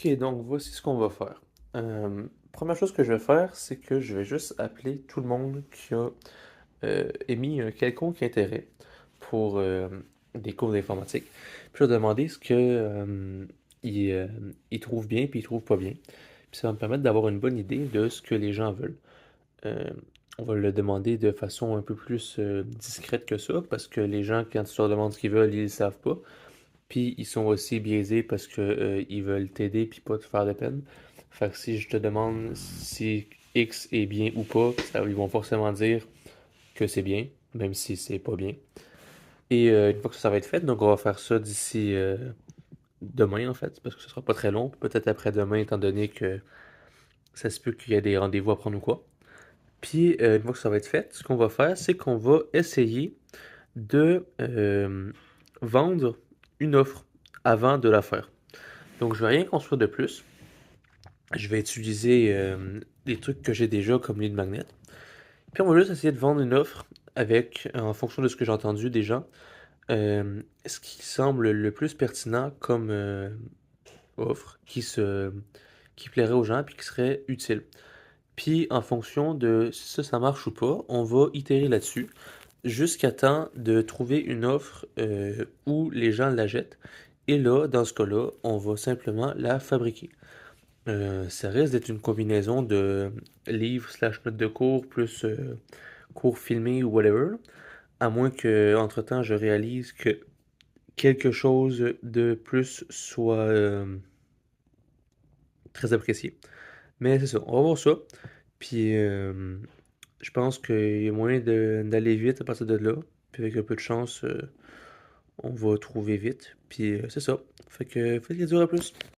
Ok, donc voici ce qu'on va faire. Première chose que je vais faire, c'est que je vais juste appeler tout le monde qui a émis un quelconque intérêt pour des cours d'informatique. Puis je vais demander ce que ils trouvent bien puis ils trouvent pas bien. Puis ça va me permettre d'avoir une bonne idée de ce que les gens veulent. Euh, on va le demander de façon un peu plus discrète que ça, parce que les gens, quand tu leur demandes ce qu'ils veulent, ils ne savent pas. Puis ils sont aussi biaisés parce que ils veulent t'aider puis pas te faire de peine. Fait que si je te demande si X est bien ou pas, ils vont forcément dire que c'est bien, même si c'est pas bien. Et une fois que ça va être fait, donc on va faire ça d'ici demain en fait, parce que ce sera pas très long, peut-être après-demain, étant donné que ça se peut qu'il y ait des rendez-vous à prendre ou quoi. Puis une fois que ça va être fait, ce qu'on va faire, c'est qu'on va essayer de vendre une offre avant de la faire. Donc je vais rien construire de plus. Je vais utiliser des trucs que j'ai déjà comme lead magnet. Puis on va juste essayer de vendre une offre avec, en fonction de ce que j'ai entendu des gens, ce qui semble le plus pertinent comme offre qui plairait aux gens puis qui serait utile. Puis en fonction de si ça marche ou pas, on va itérer là-dessus jusqu'à temps de trouver une offre où les gens la jettent. Et là, dans ce cas-là, on va simplement la fabriquer. Ça risque d'être une combinaison de livres slash notes de cours plus cours filmés ou whatever. À moins que, entre-temps, je réalise que quelque chose de plus soit très apprécié. Mais c'est ça, on va voir ça. Puis je pense qu'il y a moyen d'aller vite à partir de là. Puis avec un peu de chance, on va trouver vite. Puis c'est ça. Fait que faites les dur à plus.